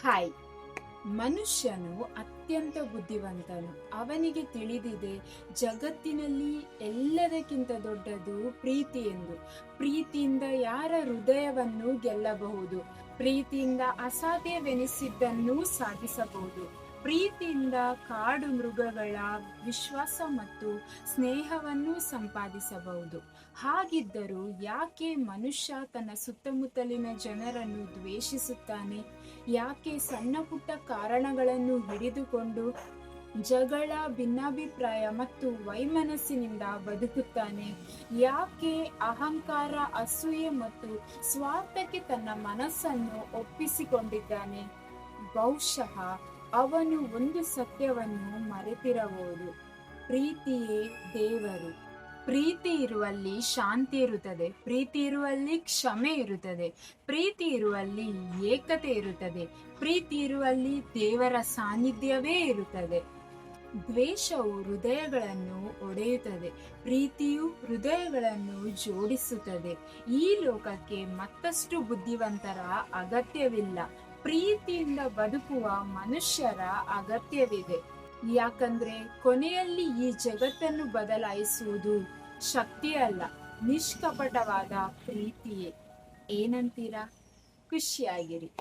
Hi. ಮನುಷ್ಯನು ಅತ್ಯಂತ ಬುದ್ಧಿವಂತನು. ಅವನಿಗೆ ತಿಳಿದಿದೆ ಜಗತ್ತಿನಲ್ಲಿ ಎಲ್ಲದಕ್ಕಿಂತ ದೊಡ್ಡದು ಪ್ರೀತಿ ಎಂದು. ಪ್ರೀತಿಯಿಂದ ಯಾರ ಹೃದಯವನ್ನು ಗೆಲ್ಲಬಹುದು. ಪ್ರೀತಿಯಿಂದ ಅಸಾಧ್ಯವೆನಿಸಿದ್ದನ್ನು ಸಾಧಿಸಬಹುದು. ಪ್ರೀತಿಯಿಂದ ಕಾಡು ಮೃಗಗಳ ವಿಶ್ವಾಸ ಮತ್ತು ಸ್ನೇಹವನ್ನು ಸಂಪಾದಿಸಬಹುದು. ಹಾಗಿದ್ದರೂ ಯಾಕೆ ಮನುಷ್ಯ ತನ್ನ ಸುತ್ತಮುತ್ತಲಿನ ಜನರನ್ನು ದ್ವೇಷಿಸುತ್ತಾನೆ? ಯಾಕೆ ಸಣ್ಣ ಪುಟ್ಟ ಕಾರಣಗಳನ್ನು ಹಿಡಿದುಕೊಂಡು ಜಗಳ, ಭಿನ್ನಾಭಿಪ್ರಾಯ ಮತ್ತು ವೈಮನಸ್ಸಿನಿಂದ ಬದುಕುತ್ತಾನೆ? ಯಾಕೆ ಅಹಂಕಾರ, ಅಸೂಯೆ ಮತ್ತು ಸ್ವಾರ್ಥಕ್ಕೆ ತನ್ನ ಮನಸ್ಸನ್ನು ಒಪ್ಪಿಸಿಕೊಂಡಿದ್ದಾನೆ? ಬಹುಶಃ ಅವನು ಒಂದು ಸತ್ಯವನ್ನು ಮರೆತಿರಬಹುದು. ಪ್ರೀತಿಯೇ ದೇವರು. ಪ್ರೀತಿ ಇರುವಲ್ಲಿ ಶಾಂತಿ ಇರುತ್ತದೆ. ಪ್ರೀತಿ ಇರುವಲ್ಲಿ ಕ್ಷಮೆ ಇರುತ್ತದೆ. ಪ್ರೀತಿ ಇರುವಲ್ಲಿ ಏಕತೆ ಇರುತ್ತದೆ. ಪ್ರೀತಿ ಇರುವಲ್ಲಿ ದೇವರ ಸಾನ್ನಿಧ್ಯವೇ ಇರುತ್ತದೆ. ದ್ವೇಷವು ಹೃದಯಗಳನ್ನು ಒಡೆಯುತ್ತದೆ. ಪ್ರೀತಿಯು ಹೃದಯಗಳನ್ನು ಜೋಡಿಸುತ್ತದೆ. ಈ ಲೋಕಕ್ಕೆ ಮತ್ತಷ್ಟು ಬುದ್ಧಿವಂತರ ಅಗತ್ಯವಿಲ್ಲ. ಪ್ರೀತಿಯಿಂದ ಬದುಕುವ ಮನುಷ್ಯರ ಅಗತ್ಯವಿದೆ. ಯಾಕಂದ್ರೆ ಕೊನೆಯಲ್ಲಿ ಈ ಜಗತ್ತನ್ನು ಬದಲಾಯಿಸುವುದು ಶಕ್ತಿಯಲ್ಲ, ನಿಷ್ಕಪಟವಾದ ಪ್ರೀತಿಯೇ. ಏನಂತೀರಾ? ಖುಷಿಯಾಗಿರಿ.